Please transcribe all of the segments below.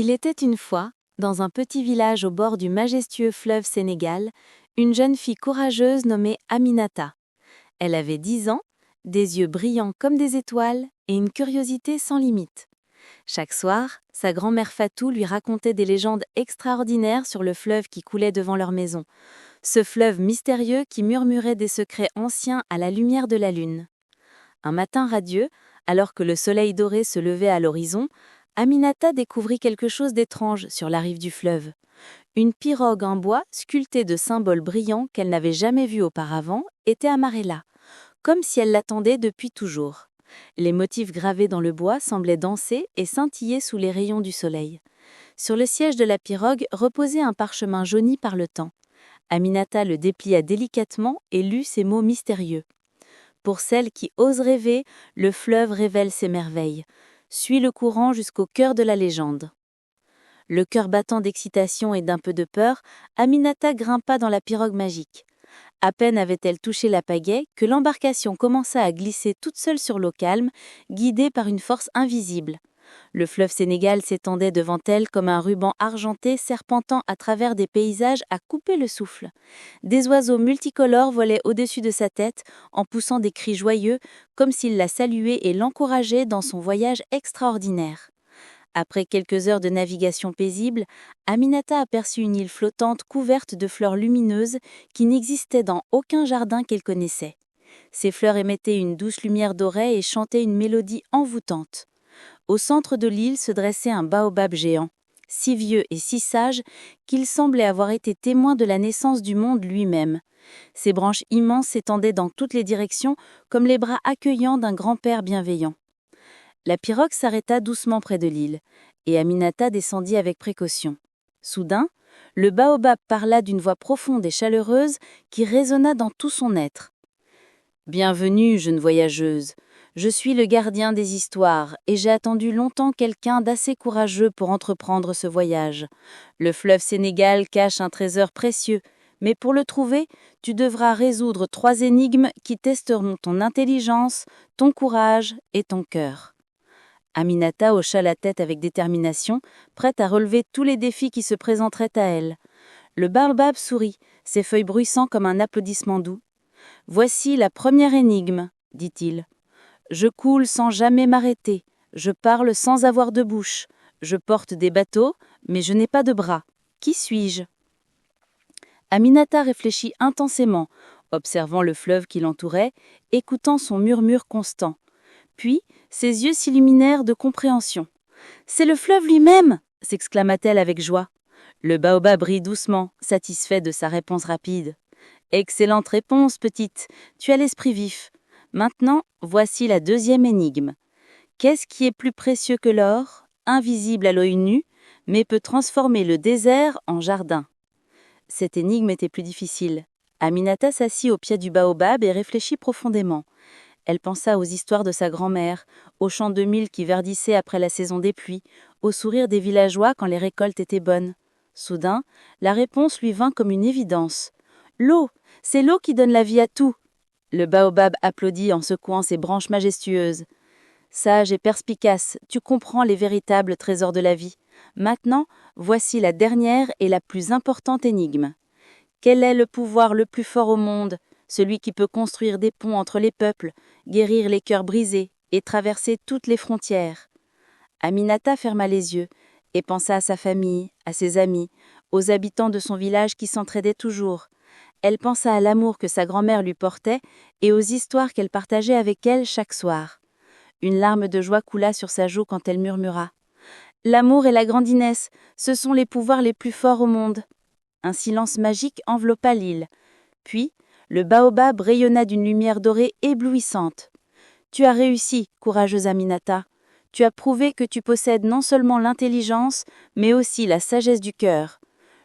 Il était une fois, dans un petit village au bord du majestueux fleuve Sénégal, une jeune fille courageuse nommée Aminata. Elle avait 10 ans, des yeux brillants comme des étoiles et une curiosité sans limite. Chaque soir, sa grand-mère Fatou lui racontait des légendes extraordinaires sur le fleuve qui coulait devant leur maison. Ce fleuve mystérieux qui murmurait des secrets anciens à la lumière de la lune. Un matin radieux, alors que le soleil doré se levait à l'horizon, Aminata découvrit quelque chose d'étrange sur la rive du fleuve. Une pirogue en bois, sculptée de symboles brillants qu'elle n'avait jamais vus auparavant, était amarrée là, comme si elle l'attendait depuis toujours. Les motifs gravés dans le bois semblaient danser et scintiller sous les rayons du soleil. Sur le siège de la pirogue reposait un parchemin jauni par le temps. Aminata le déplia délicatement et lut ces mots mystérieux. Pour celles qui osent rêver, le fleuve révèle ses merveilles. Suis le courant jusqu'au cœur de la légende. Le cœur battant d'excitation et d'un peu de peur, Aminata grimpa dans la pirogue magique. À peine avait-elle touché la pagaie que l'embarcation commença à glisser toute seule sur l'eau calme, guidée par une force invisible. Le fleuve Sénégal s'étendait devant elle comme un ruban argenté serpentant à travers des paysages à couper le souffle. Des oiseaux multicolores volaient au-dessus de sa tête en poussant des cris joyeux comme s'ils la saluaient et l'encourageaient dans son voyage extraordinaire. Après quelques heures de navigation paisible, Aminata aperçut une île flottante couverte de fleurs lumineuses qui n'existaient dans aucun jardin qu'elle connaissait. Ces fleurs émettaient une douce lumière dorée et chantaient une mélodie envoûtante. Au centre de l'île se dressait un baobab géant, si vieux et si sage qu'il semblait avoir été témoin de la naissance du monde lui-même. Ses branches immenses s'étendaient dans toutes les directions comme les bras accueillants d'un grand-père bienveillant. La pirogue s'arrêta doucement près de l'île, et Aminata descendit avec précaution. Soudain, le baobab parla d'une voix profonde et chaleureuse qui résonna dans tout son être. « Bienvenue, jeune voyageuse. Je suis le gardien des histoires, et j'ai attendu longtemps quelqu'un d'assez courageux pour entreprendre ce voyage. Le fleuve Sénégal cache un trésor précieux, mais pour le trouver, tu devras résoudre 3 énigmes qui testeront ton intelligence, ton courage et ton cœur. » Aminata hocha la tête avec détermination, prête à relever tous les défis qui se présenteraient à elle. Le baobab sourit, ses feuilles bruissant comme un applaudissement doux. « Voici la première énigme, dit-il. Je coule sans jamais m'arrêter, je parle sans avoir de bouche, je porte des bateaux, mais je n'ai pas de bras. Qui suis-je » Aminata réfléchit intensément, observant le fleuve qui l'entourait, écoutant son murmure constant. Puis, ses yeux s'illuminèrent de compréhension. « C'est le fleuve lui-même !» s'exclama-t-elle avec joie. Le baobab rit doucement, satisfait de sa réponse rapide. « Excellente réponse, petite, tu as l'esprit vif. Maintenant, voici la 2e énigme. Qu'est-ce qui est plus précieux que l'or, invisible à l'œil nu, mais peut transformer le désert en jardin ?» Cette énigme était plus difficile. Aminata s'assit au pied du baobab et réfléchit profondément. Elle pensa aux histoires de sa grand-mère, aux champs de mil qui verdissaient après la saison des pluies, aux sourires des villageois quand les récoltes étaient bonnes. Soudain, la réponse lui vint comme une évidence. « L'eau, c'est l'eau qui donne la vie à tout !» Le baobab applaudit en secouant ses branches majestueuses. « Sage et perspicace, tu comprends les véritables trésors de la vie. Maintenant, voici la dernière et la plus importante énigme. Quel est le pouvoir le plus fort au monde ? Celui qui peut construire des ponts entre les peuples, guérir les cœurs brisés et traverser toutes les frontières. » Aminata ferma les yeux et pensa à sa famille, à ses amis, aux habitants de son village qui s'entraidaient toujours. Elle pensa à l'amour que sa grand-mère lui portait et aux histoires qu'elle partageait avec elle chaque soir. Une larme de joie coula sur sa joue quand elle murmura « L'amour et la grandinesse, ce sont les pouvoirs les plus forts au monde. » Un silence magique enveloppa l'île. Puis, le baobab rayonna d'une lumière dorée éblouissante. « Tu as réussi, courageuse Aminata. Tu as prouvé que tu possèdes non seulement l'intelligence, mais aussi la sagesse du cœur.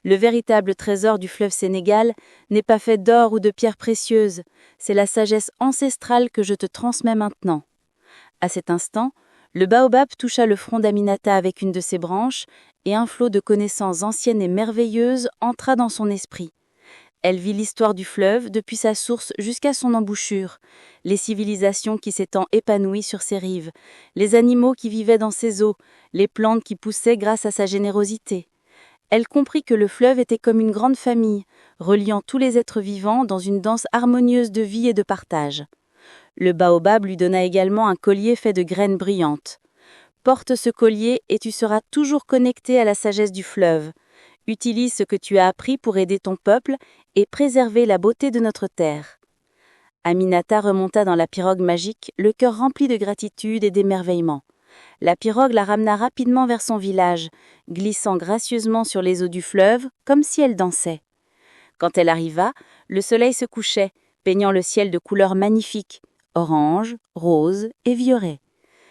Le véritable trésor du fleuve Sénégal n'est pas fait d'or ou de pierres précieuses, c'est la sagesse ancestrale que je te transmets maintenant. » À cet instant, le baobab toucha le front d'Aminata avec une de ses branches, et un flot de connaissances anciennes et merveilleuses entra dans son esprit. Elle vit l'histoire du fleuve depuis sa source jusqu'à son embouchure, les civilisations qui s'étant épanouies sur ses rives, les animaux qui vivaient dans ses eaux, les plantes qui poussaient grâce à sa générosité. Elle comprit que le fleuve était comme une grande famille, reliant tous les êtres vivants dans une danse harmonieuse de vie et de partage. Le baobab lui donna également un collier fait de graines brillantes. Porte ce collier et tu seras toujours connecté à la sagesse du fleuve. Utilise ce que tu as appris pour aider ton peuple et préserver la beauté de notre terre. Aminata remonta dans la pirogue magique, le cœur rempli de gratitude et d'émerveillement. La pirogue la ramena rapidement vers son village, glissant gracieusement sur les eaux du fleuve, comme si elle dansait. Quand elle arriva, le soleil se couchait, peignant le ciel de couleurs magnifiques, orange, rose et violet.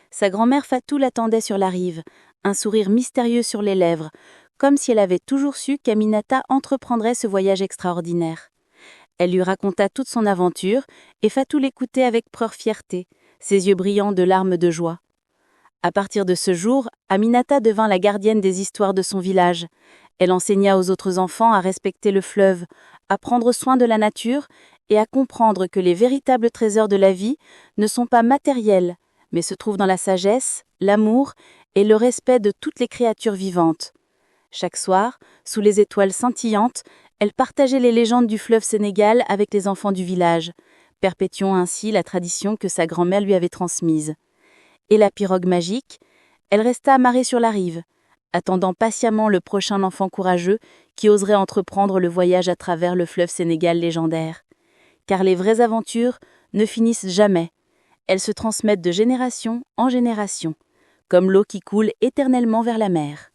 Sa grand-mère Fatou l'attendait sur la rive, un sourire mystérieux sur les lèvres, comme si elle avait toujours su qu'Aminata entreprendrait ce voyage extraordinaire. Elle lui raconta toute son aventure, et Fatou l'écoutait avec fierté, ses yeux brillants de larmes de joie. À partir de ce jour, Aminata devint la gardienne des histoires de son village. Elle enseigna aux autres enfants à respecter le fleuve, à prendre soin de la nature et à comprendre que les véritables trésors de la vie ne sont pas matériels, mais se trouvent dans la sagesse, l'amour et le respect de toutes les créatures vivantes. Chaque soir, sous les étoiles scintillantes, elle partageait les légendes du fleuve Sénégal avec les enfants du village, perpétuant ainsi la tradition que sa grand-mère lui avait transmise. Et la pirogue magique, elle resta amarrée sur la rive, attendant patiemment le prochain enfant courageux qui oserait entreprendre le voyage à travers le fleuve Sénégal légendaire. Car les vraies aventures ne finissent jamais. Elles se transmettent de génération en génération, comme l'eau qui coule éternellement vers la mer.